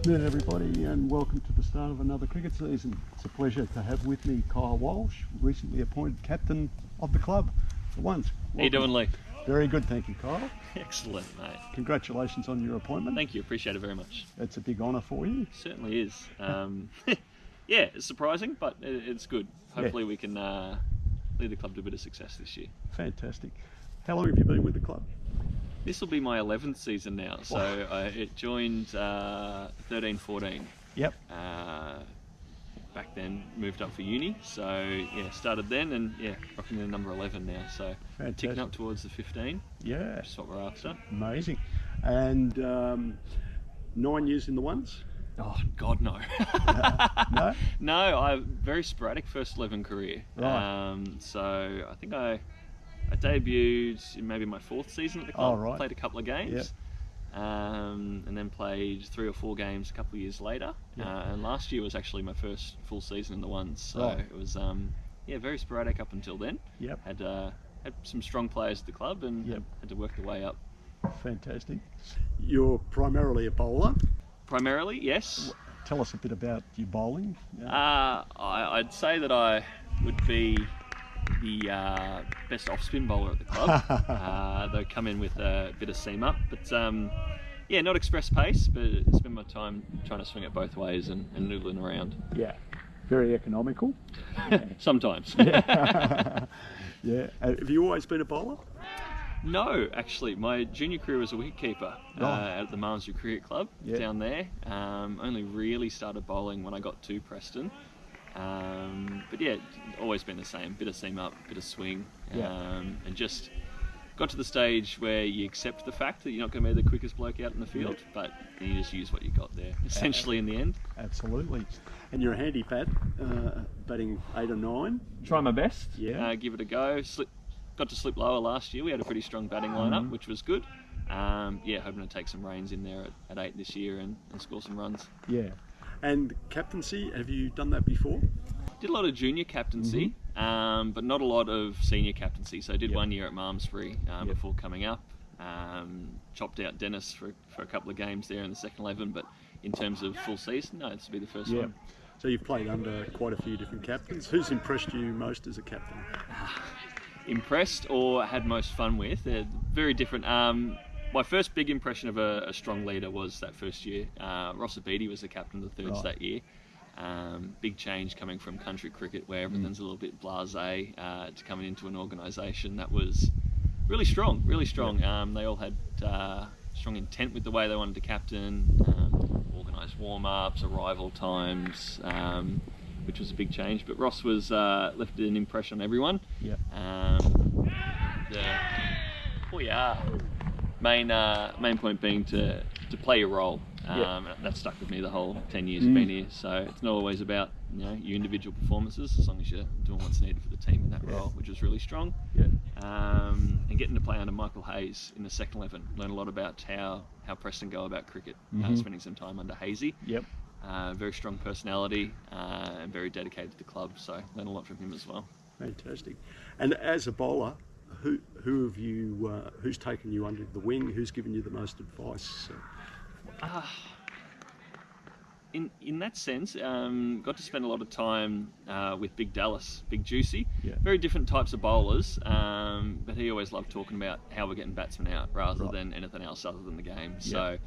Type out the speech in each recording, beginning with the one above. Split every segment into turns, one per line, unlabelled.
afternoon, everybody, and welcome to the start of another cricket season. It's a pleasure to have with me Kyle Walsh, recently appointed captain of the club for once.
How you doing, Lee?
Very good, thank you, Kyle.
Excellent, mate.
Congratulations on your appointment.
Thank you, appreciate it very much.
It's a big honour for you.
It certainly is. Yeah, it's surprising, but it's good. Hopefully we can lead the club to a bit of success this year.
Fantastic. How long have you been with the club?
This will be my 11th season now, so it joined 13-14.
Yep.
Back then, moved up for uni, so yeah, started then, and yeah, rocking the number 11 now, so
Fantastic.
Ticking up towards the 15.
Yeah.
Which is what we're after.
Amazing. And 9 years in the ones?
Oh God, no.
No?
No, I very sporadic first 11 career.
Right.
So I think I debuted in maybe my 4th season at the club.
Oh, right.
Played a couple of games.
Yep.
And then played 3 or 4 games a couple of years later.
Yep.
And last year was actually my first full season in the ones. So
Right.
it was very sporadic up until then.
Yep.
Had some strong players at the club and
Yep.
had to work the way up.
Fantastic. You're primarily a bowler.
Primarily, yes.
Tell us a bit about your bowling.
I'd say that I would be the best off-spin bowler at the club. They come in with a bit of seam up, but yeah, not express pace, but spend my time trying to swing it both ways and noodling around.
Yeah, very economical.
Sometimes.
Yeah. Yeah. Have you always been a bowler?
No, actually, my junior career was a wicketkeeper
Right.
at the Malmesbury Cricket Club down there. Only really started bowling when I got to Preston. But yeah, always been the same, bit of seam up, bit of swing, and just got to the stage where you accept the fact that you're not going to be the quickest bloke out in the field, but you just use what you got there, essentially in the end.
Absolutely. And you're a handy bat, batting 8 or 9.
Try my best,
Yeah.
give it a go. Got to slip lower last year, we had a pretty strong batting lineup, which was good. Yeah, hoping to take some reins in there at 8 this year and score some runs.
Yeah. And captaincy, have you done that before?
Did a lot of junior captaincy, but not a lot of senior captaincy. So I did 1 year at Malmesbury before coming up. Chopped out Dennis for a couple of games there in the second 11, but in terms of full season, no, this will be the first one.
So you've played under quite a few different captains. Who's impressed you most as a captain?
Impressed or had most fun with? They're very different. My first big impression of a strong leader was that first year. Ross Abidi was the captain of the thirds that year. Big change coming from country cricket where everything's a little bit blasé to coming into an organisation that was really strong, really strong. They all had strong intent with the way they wanted to captain, organised warm-ups, arrival times, which was a big change. But Ross was left an impression on everyone.
Yeah.
Main point being to play your role. That stuck with me the whole 10 years I've been here. So it's not always about your individual performances, as long as you're doing what's needed for the team in that role, which was really strong.
Yeah.
And getting to play under Michael Hayes in the second 11, learn a lot about how Preston go about cricket. Spending some time under Hazy.
Yep.
Very strong personality and very dedicated to the club. So learn a lot from him as well. Fantastic.
And as a bowler, who have you? Who's taken you under the wing? Who's given you the most advice?
In that sense, got to spend a lot of time with Big Dallas, Big Juicy.
Yeah.
Very different types of bowlers, but he always loved talking about how we're getting batsmen out rather than anything else other than the game. So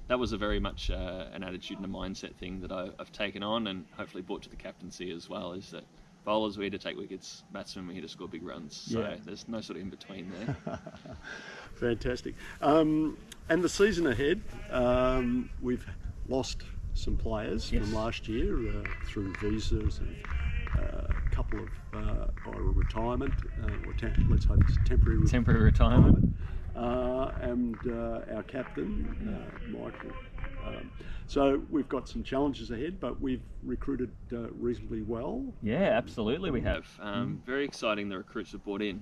that was a very much an attitude and a mindset thing that I've taken on and hopefully brought to the captaincy as well, is that bowlers, we're here to take wickets, batsmen, we're here to score big runs. So there's no sort of in between there.
Fantastic. And the season ahead, we've lost some players from last year through visas and a couple of either retirement, or let's hope it's temporary retirement. And our captain, Michael. So we've got some challenges ahead, but we've recruited reasonably well.
Yeah, absolutely we have. Very exciting, the recruits we've brought in.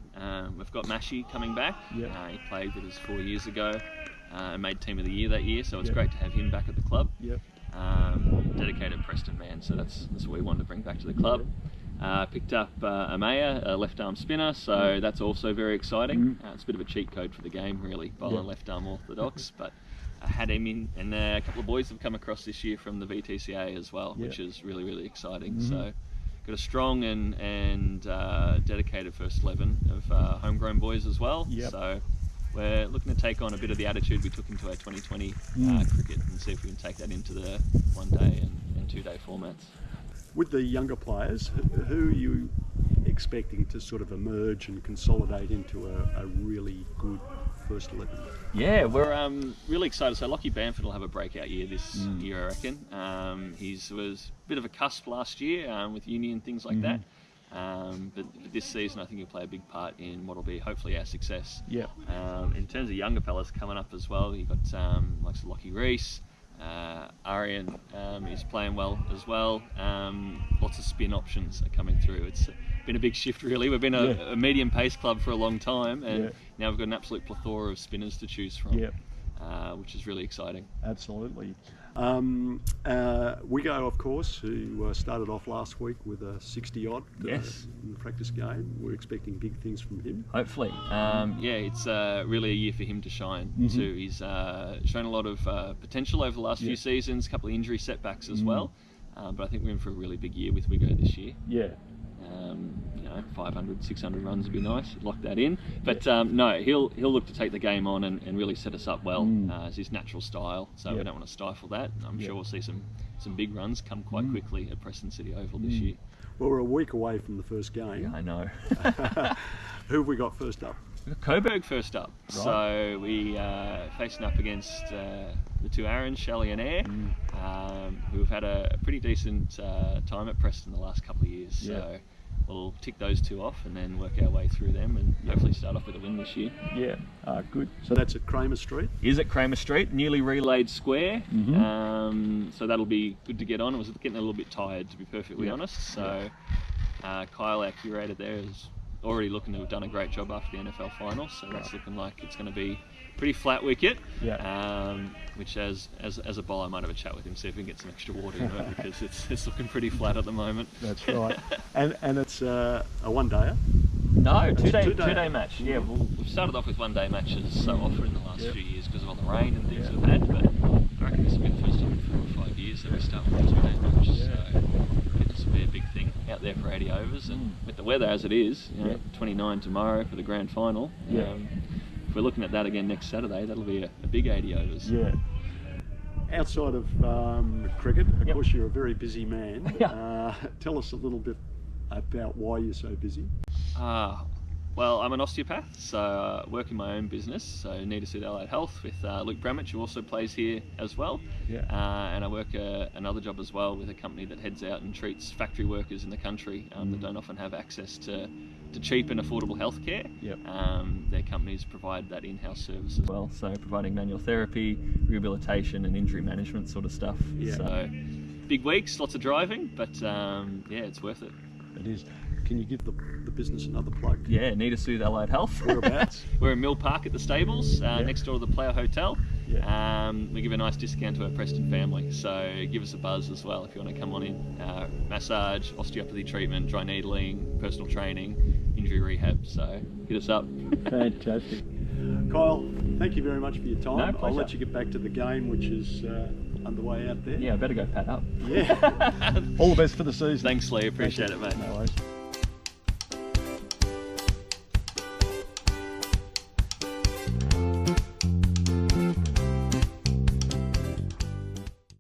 We've got Mashi coming back. He played with us 4 years ago and made Team of the Year that year, so it's great to have him back at the club. Dedicated Preston man, so that's what we wanted to bring back to the club. Picked up Amaya, a left arm spinner, so that's also very exciting. It's a bit of a cheat code for the game really, bowling left arm orthodox, but had him in, and a couple of boys have come across this year from the VTCA as well,
Yeah.
which is really, really exciting. So got a strong and dedicated first 11 of homegrown boys as well.
Yep.
So we're looking to take on a bit of the attitude we took into our 2020 cricket and see if we can take that into the 1 day and 2 day formats.
With the younger players, who are you expecting to sort of emerge and consolidate into a really good first 11?
Yeah, we're really excited. So Lockie Bamford will have a breakout year this year, I reckon. He was a bit of a cusp last year with uni and things like that. But this season, I think he'll play a big part in what will be hopefully our success.
Yeah.
In terms of younger fellas coming up as well, you've got like Lockie Reese. Arian is playing well as well. Lots of spin options are coming through. It's been a big shift really. We've been a medium pace club for a long time, and now we've got an absolute plethora of spinners to choose from, which is really exciting.
Absolutely. Wigo, of course, who started off last week with a 60 odd in the practice game. We're expecting big things from him.
Hopefully. It's really a year for him to shine too. He's shown a lot of potential over the last few seasons, a couple of injury setbacks as well. But I think we're in for a really big year with Wigo this year.
Yeah.
500, 600 runs would be nice. Lock that in. But no, he'll look to take the game on and really set us up well. It's his natural style, so we don't want to stifle that. I'm sure we'll see some big runs come quite quickly at Preston City Oval this year.
Well, we're a week away from the first game.
Yeah, I know.
Who have we got first up?
Coburg first up.
Right.
So we facing up against the two Aarons, Shelley and Eyre, who have had a pretty decent time at Preston the last couple of years. So we'll tick those two off and then work our way through them and hopefully start off with a win this year.
Yeah, good. So that's at Kramer Street?
Is at Kramer Street, newly relayed square. So that'll be good to get on. I was getting a little bit tired, to be perfectly honest. So Kyle, our curator there, is already looking to have done a great job after the NFL final. So that's looking like it's going to be pretty flat wicket. Which as a bowler, I might have a chat with him, see if we can get some extra water in it, because it's looking pretty flat at the moment.
That's right. And it's a one-dayer?
No, two-day match. Yeah, we've started off with one-day matches so often in the last few years because of all the rain and things we've had, but I reckon this will be the first time in 4 or 5 years that we start with a two-day match. So this will be a big thing out there for 80 overs, and with the weather as it is, 29 tomorrow for the grand final. If we're looking at that again next Saturday, that'll be a big 80 overs.
Yeah. Outside of cricket, of course, you're a very busy man. Tell us a little bit about why you're so busy.
Well, I'm an osteopath, so I work in my own business, so Need to Suit Allied Health with Luke Bramich, who also plays here as well. And I work another job as well with a company that heads out and treats factory workers in the country that don't often have access to cheap and affordable healthcare. Their companies provide that in-house service as well, so providing manual therapy, rehabilitation and injury management sort of stuff. So big weeks, lots of driving, but it's worth it.
It is. Can you give the business another plug?
Yeah, Need to Soothe Allied Health.
Whereabouts?
We're in Mill Park at the stables, next door to the Player Hotel. We give a nice discount to our Preston family, so give us a buzz as well if you want to come on in. Massage, osteopathy treatment, dry needling, personal training, injury rehab, so hit us up.
Fantastic. Kyle, thank you very much for your time.
No, pleasure.
I'll let you get back to the game, which is underway out there.
Yeah, I better go pad up.
Yeah. All the best for the season.
Thanks, Lee. Appreciate it, mate.
No worries.